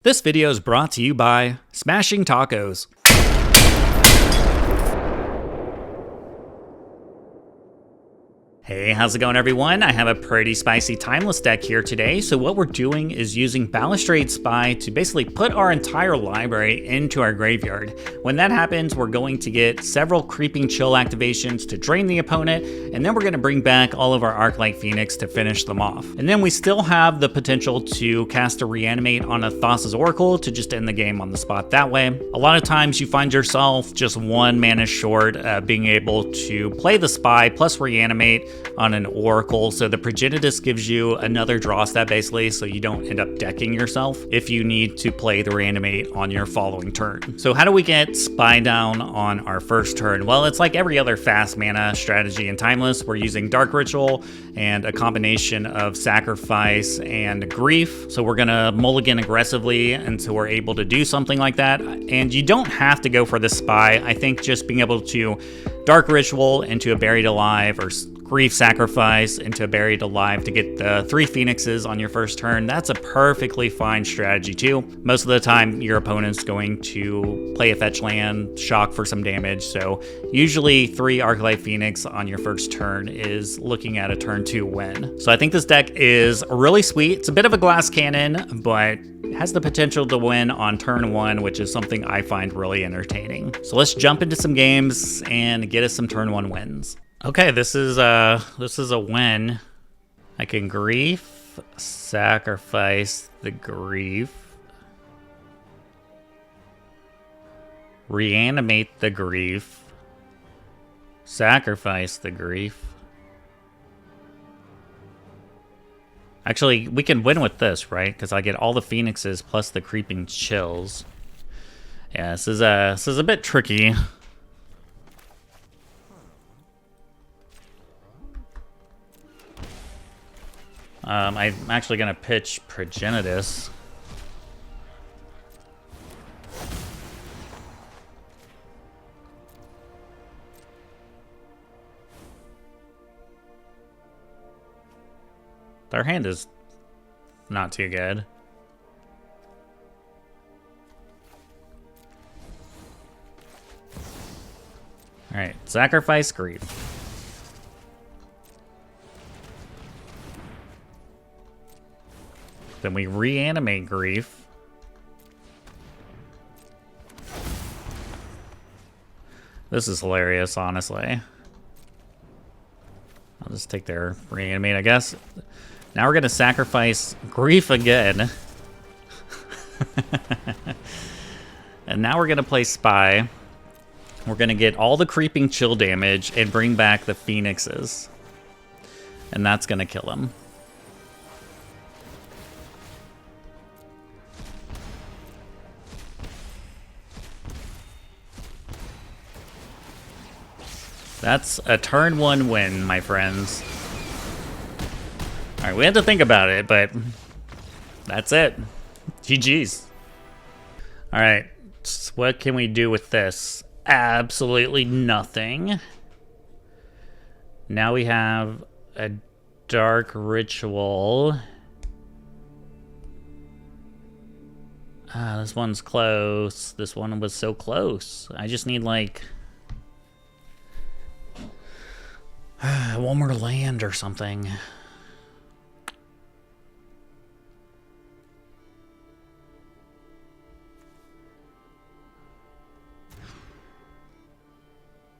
This video is brought to you by Smashing Tacos. Hey, how's it going everyone? I have a pretty spicy timeless deck here today. So what we're doing is using Balustrade Spy to basically put our entire library into our graveyard. When that happens, we're going to get several Creeping Chill activations to drain the opponent, and then we're going to bring back all of our Arclight Phoenix to finish them off. And then we still have the potential to cast a Reanimate on a Thassa's Oracle to just end the game on the spot that way. A lot of times you find yourself just one mana short, being able to play the Spy plus Reanimate on an Oracle, so the Progenitus gives you another draw stat basically, so you don't end up decking yourself if you need to play the Reanimate on your following turn. So how do we get Spy down on our first turn? Well, it's like every other fast mana strategy in Timeless. We're using Dark Ritual and a combination of Sacrifice and Grief, so we're gonna mulligan aggressively until we're able to do something like that. And you don't have to go for the Spy. I think just being able to Dark Ritual into a Buried Alive or Grief Sacrifice into a Buried Alive to get the 3 Phoenixes on your first turn, that's a perfectly fine strategy too. Most of the time your opponent's going to play a fetch land, shock for some damage, so usually 3 Arclight Phoenix on your first turn is looking at a turn 2 win. So I think this deck is really sweet. It's a bit of a glass cannon, but has the potential to win on turn 1, which is something I find really entertaining. So let's jump into some games and get us some turn 1 wins. Okay, this is a win. I can Grief, sacrifice the Grief, reanimate the Grief, sacrifice the Grief. Actually, we can win with this, right? Because I get all the Phoenixes plus the Creeping Chills. Yeah, this is a bit tricky. I'm actually gonna pitch Progenitus. Their hand is not too good. Alright, sacrifice Grief. Then we reanimate Grief. This is hilarious, honestly. I'll just take their reanimate, I guess. Now we're gonna sacrifice Grief again. And now we're gonna play Spy. We're gonna get all the Creeping Chill damage and bring back the Phoenixes. And that's gonna kill him. That's a turn 1 win, my friends. Alright, we had to think about it, but that's it. GG's. Alright, so what can we do with this? Absolutely nothing. Now we have a Dark Ritual. This one's close. This one was so close. I just need like one more land or something.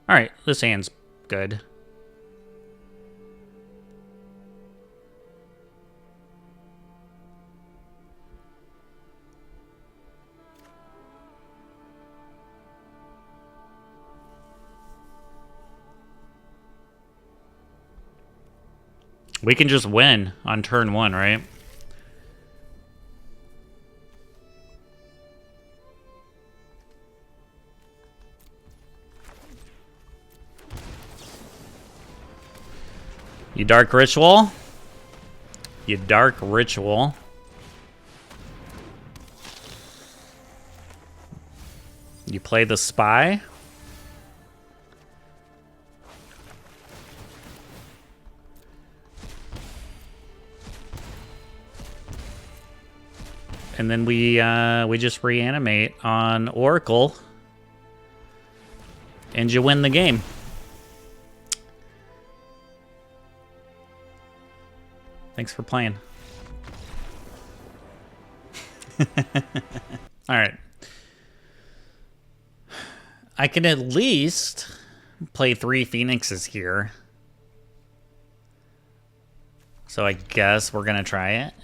Alright, this hand's good. We can just win on turn 1, right? You Dark Ritual. You Dark Ritual. You play the Spy. And then we just reanimate on Oracle. And you win the game. Thanks for playing. Alright. I can at least play 3 Phoenixes here. So I guess we're gonna try it.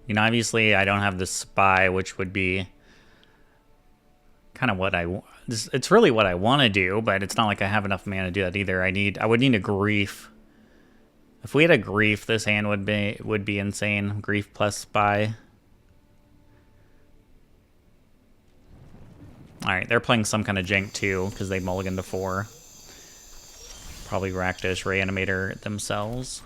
You know, obviously I don't have the Spy, which would be kind of what it's really what I want to do, but it's not like I have enough mana to do that either. I would need a Grief. If we had a Grief, this hand would be insane. Grief plus Spy. Alright, they're playing some kind of jank too, because they mulliganed to 4. Probably Rakdos Reanimator themselves.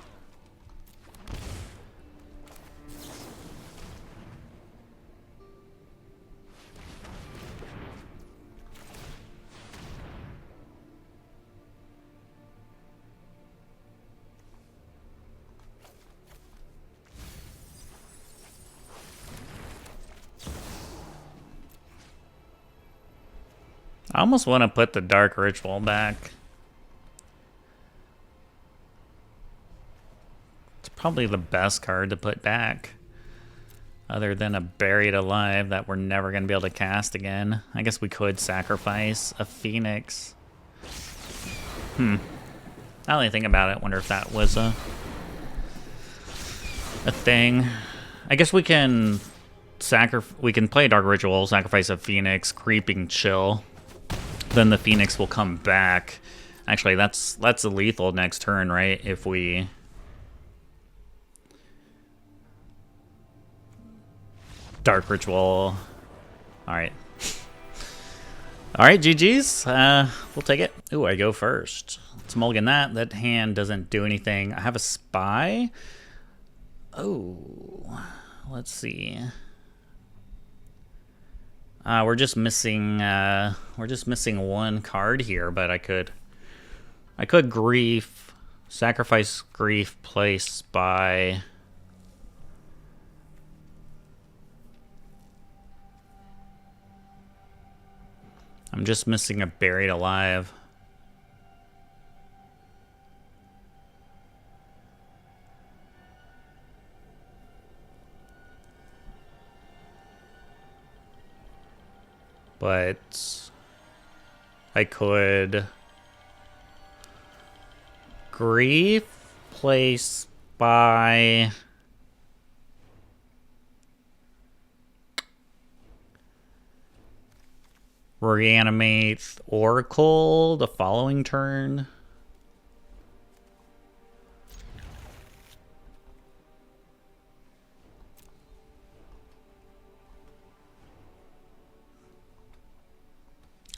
I almost want to put the Dark Ritual back. It's probably the best card to put back. Other than a Buried Alive that we're never going to be able to cast again. I guess we could sacrifice a Phoenix. Now that I think about it, wonder if that was a thing. I guess we can play Dark Ritual, sacrifice a Phoenix, Creeping Chill. Then the Phoenix will come back. Actually, that's a lethal next turn, right? If we... Dark Ritual. Alright. Alright, GG's. We'll take it. Ooh, I go first. Let's mulligan that. That hand doesn't do anything. I have a Spy. Oh, let's see. We're just missing one card here, but I could Grief, sacrifice Grief, play Spy. I'm just missing a Buried Alive. But I could Grief, play Spy. Reanimate Oracle the following turn.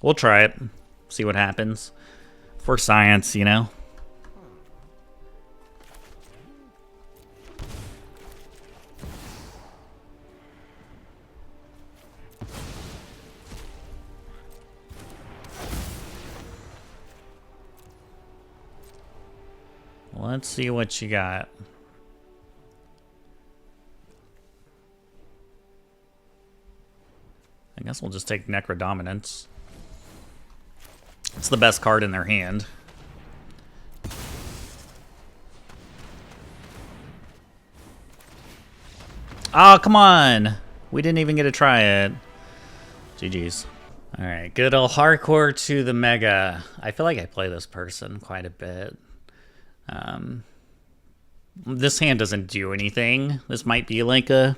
We'll try it. See what happens. For science, you know? Let's see what you got. I guess we'll just take Necrodominance. It's the best card in their hand. Oh, come on! We didn't even get to try it. GG's. Alright, good old hardcore to the Mega. I feel like I play this person quite a bit. This hand doesn't do anything. This might be like could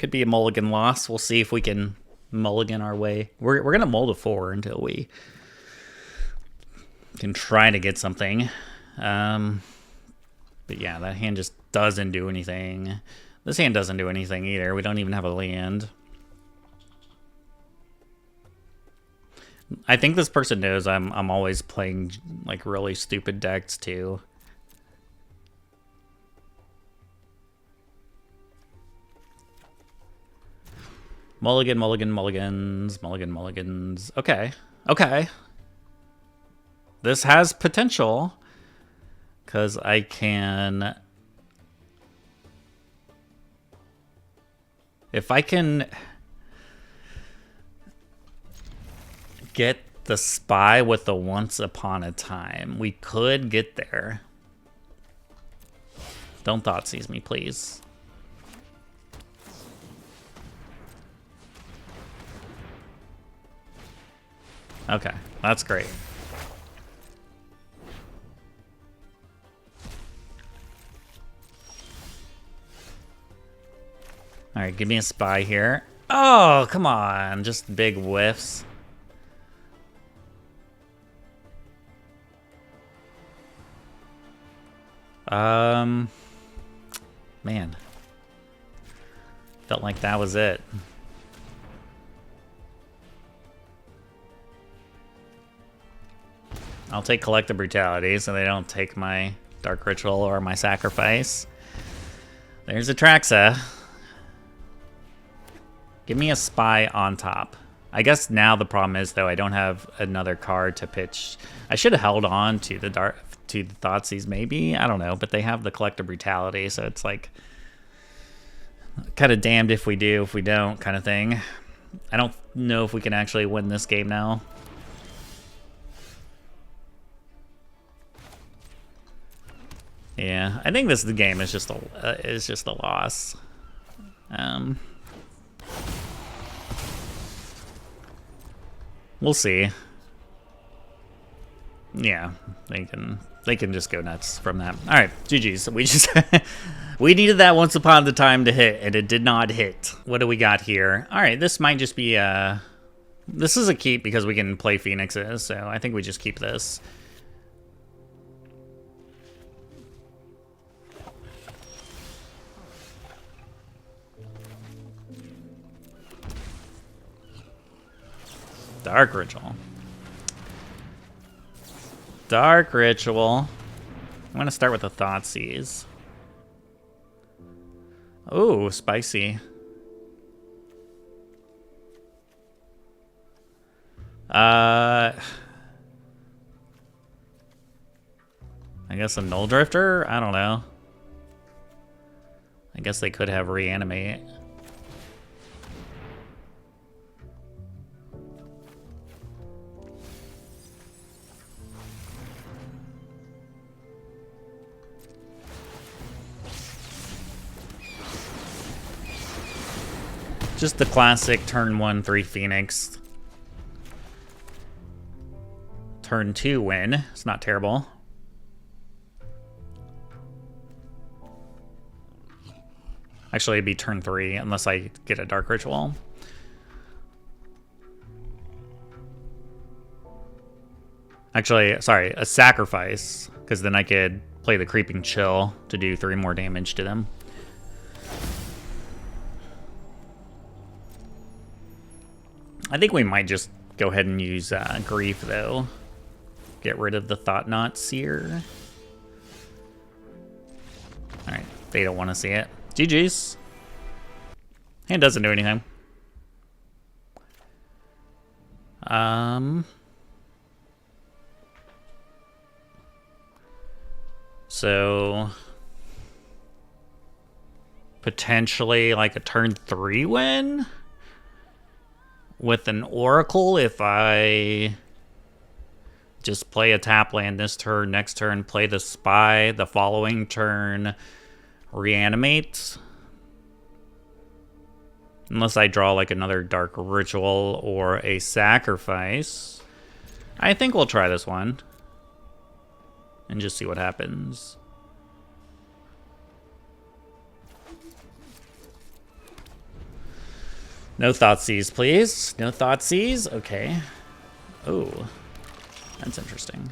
be a mulligan loss. We'll see if we can mulligan our way. We're gonna mull to 4 until we can try to get something. But yeah, that hand just doesn't do anything. This hand doesn't do anything either. We don't even have a land. I think this person knows I'm always playing like really stupid decks too. Mulligan, mulligan, mulligans, mulligan, mulligans. Okay. Okay. This has potential. Because I can... If I can get the spy with the once upon a time, we could get there. Don't Thoughtseize me, please. Okay, that's great. All right, give me a spy here. Oh, come on, just big whiffs. Man. Felt like that was it. I'll take Collective Brutality so they don't take my Dark Ritual or my Sacrifice. There's Atraxa. Give me a spy on top. I guess now the problem is, though, I don't have another card to pitch. I should have held on to the Thoughtseize, maybe? I don't know, but they have the Collective Brutality, so it's like kind of damned if we do, if we don't kind of thing. I don't know if we can actually win this game now. Yeah, I think the game is just a loss. We'll see. Yeah, they can just go nuts from that. All right, GG's. We just we needed that once upon a time to hit, and it did not hit. What do we got here? All right, this might just be this is a keep because we can play Phoenixes, so I think we just keep this. Dark Ritual. Dark Ritual. I'm going to start with a Thoughtseize. Oh, spicy. I guess a Null Drifter? I don't know. I guess they could have Reanimate. Just the classic turn 1, 3 Phoenix. Turn 2 win. It's not terrible. Actually, it'd be turn 3 unless I get a Dark Ritual. Actually, sorry, a Sacrifice, because then I could play the Creeping Chill to do 3 more damage to them. I think we might just go ahead and use Grief, though. Get rid of the Thought-Knot Seer. Alright, they don't want to see it. GG's. Hand doesn't do anything. So potentially like a turn 3 win with an Oracle if I just play a tap land this turn, next turn play the Spy, the following turn Reanimate. Unless I draw like another Dark Ritual or a Sacrifice. I think we'll try this one and just see what happens. No Thoughtseize, please. No Thoughtseize. Okay. Oh, that's interesting.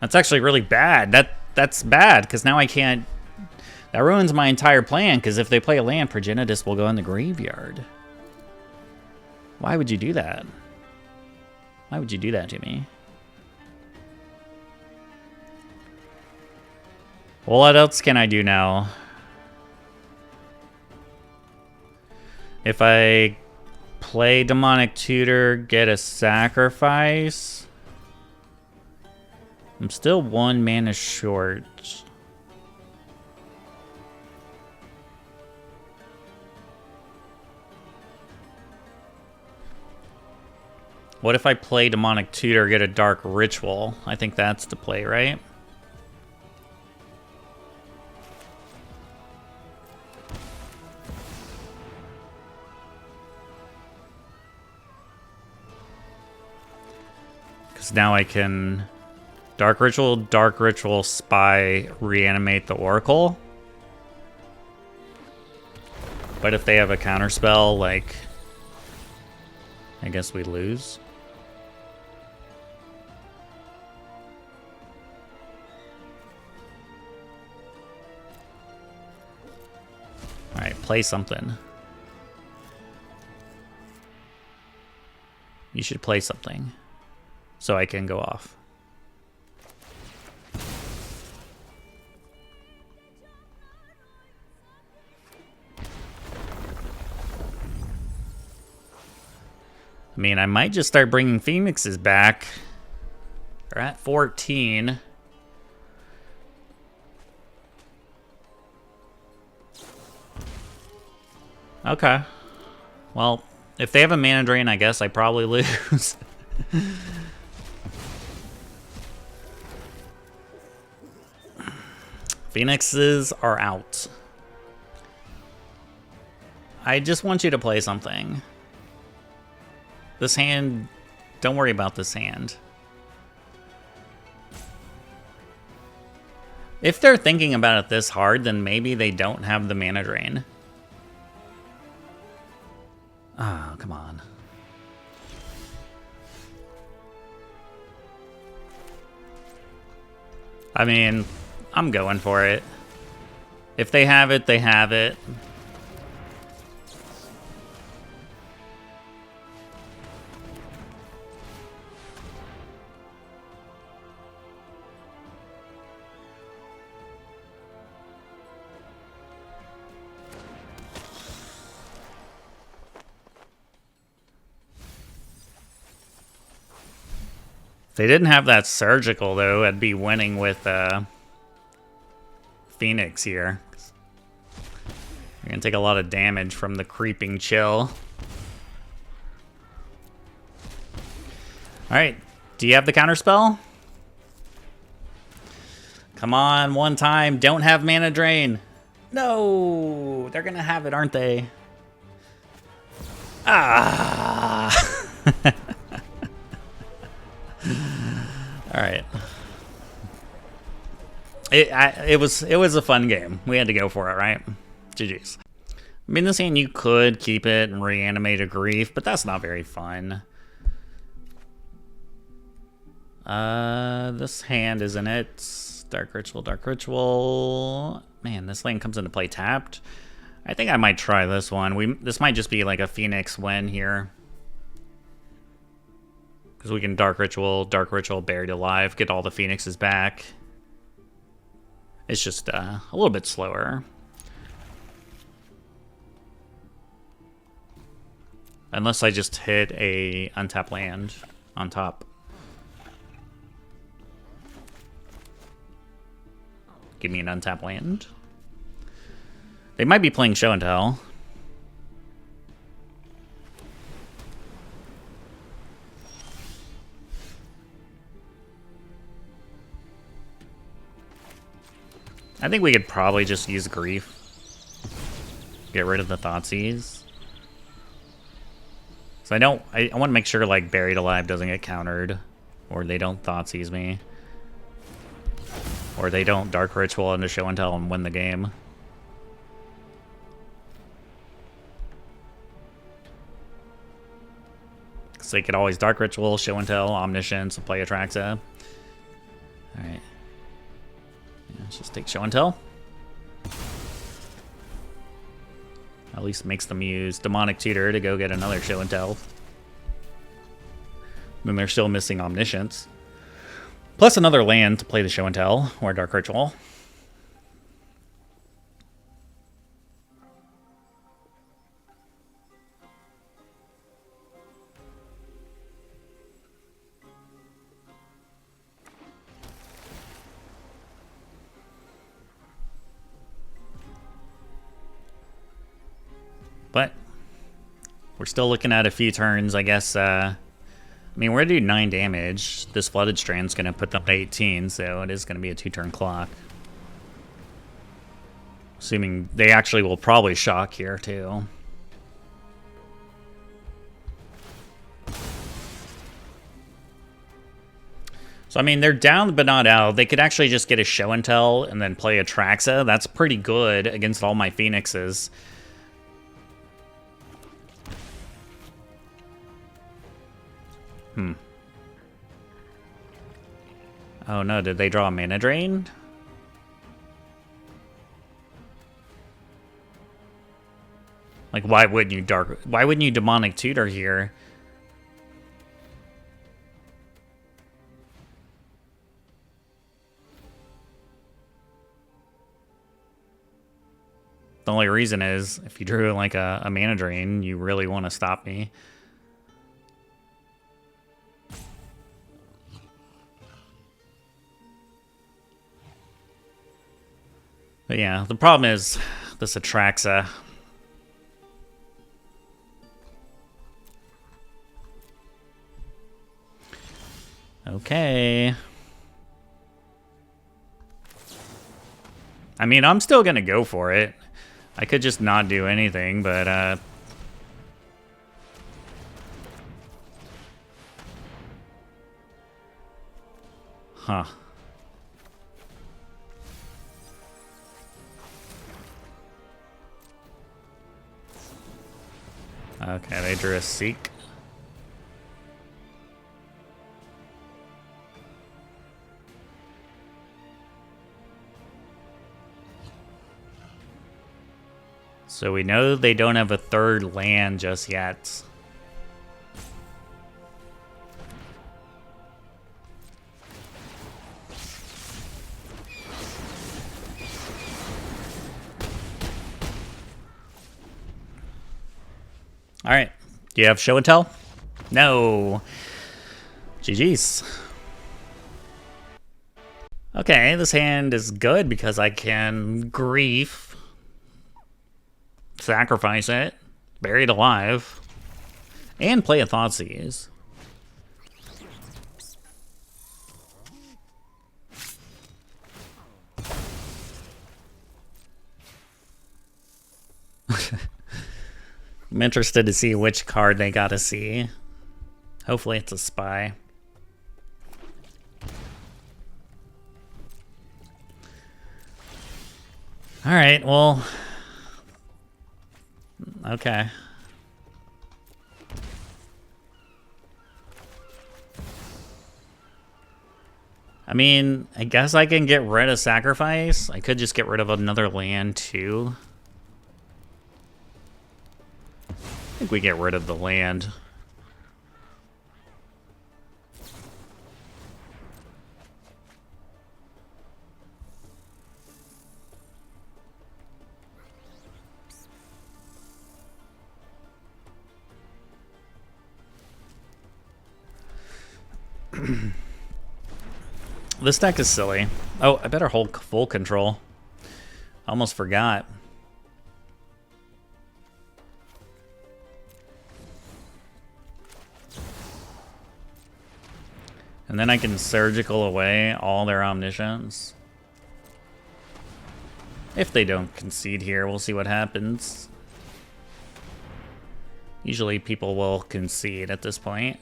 That's actually really bad. That's bad because now I can't. That ruins my entire plan because if they play a land, Progenitus will go in the graveyard. Why would you do that? Why would you do that to me? Well, what else can I do now? If I play Demonic Tutor, get a Sacrifice. I'm still 1 mana short. What if I play Demonic Tutor, get a Dark Ritual? I think that's the play, right? Because now I can Dark Ritual, Spy, reanimate the Oracle. But if they have a counterspell, like, I guess we lose. Alright, play something. You should play something so I can go off. I mean, I might just start bringing Phoenixes back. We're at 14. Okay. Well, if they have a mana drain, I guess I probably lose. Phoenixes are out. I just want you to play something. This hand, don't worry about this hand. If they're thinking about it this hard, then maybe they don't have the mana drain. Oh, come on. I mean, I'm going for it. If they have it, they have it. If they didn't have that surgical, though, I'd be winning with Phoenix here. You're going to take a lot of damage from the creeping chill. Alright, do you have the counterspell? Come on, one time. Don't have mana drain. No, they're going to have it, aren't they? Ah! All right. It was a fun game. We had to go for it, right? GG's. I mean, this hand you could keep it and reanimate a Grief, but that's not very fun. This hand, isn't it? Dark Ritual, Dark Ritual. Man, this land comes into play tapped. I think I might try this one. This might just be like a Phoenix win here. Because we can Dark Ritual, Buried Alive, get all the Phoenixes back. It's just a little bit slower. Unless I just hit a untapped land on top. Give me an untapped land. They might be playing Show and Tell. I think we could probably just use Grief. Get rid of the Thoughtseize. So I want to make sure like Buried Alive doesn't get countered. Or they don't Thoughtseize me. Or they don't Dark Ritual into Show and Tell and win the game. Because they could always Dark Ritual, Show and Tell, Omniscience, and play Atraxa. Alright. Let's just take Show and Tell. At least makes them use Demonic Tutor to go get another Show and Tell. Then they're still missing Omniscience. Plus another land to play the Show and Tell, or Dark Ritual. But we're still looking at a few turns. I guess I mean, we're gonna do 9 damage. This Flooded Strand's gonna put them to 18, so it is gonna be a 2-turn clock. Assuming they actually will probably shock here, too. So, I mean, they're down but not out. They could actually just get a Show and Tell and then play Atraxa. That's pretty good against all my Phoenixes. Oh no, did they draw a Mana Drain? Like, why wouldn't you Demonic Tutor here? The only reason is, if you drew like a Mana Drain, you really want to stop me. But yeah, the problem is this Atraxa. Okay. I mean, I'm still gonna go for it. I could just not do anything, but huh. Okay, they drew a Seek. So we know they don't have a 3rd land just yet. All right. Do you have Show and Tell? No. GG's. Okay, this hand is good because I can Grief, sacrifice it, Buried Alive, and play a Thoughtseize. I'm interested to see which card they gotta see. Hopefully it's a Spy. Alright, well... Okay. I mean, I guess I can get rid of Sacrifice. I could just get rid of another land, too. I think we get rid of the land. This deck is silly. Oh, I better hold full control. Almost forgot. And then I can surgical away all their Omniscience. If they don't concede here, we'll see what happens. Usually people will concede at this point.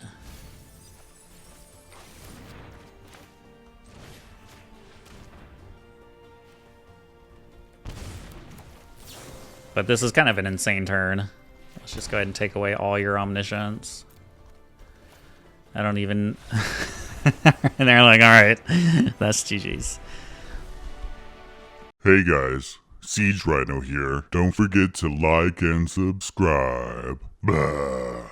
But this is kind of an insane turn. Let's just go ahead and take away all your Omniscience. I don't even... And they're like, alright, that's GG's. Hey guys, Siege Rhino here. Don't forget to like and subscribe. Blah.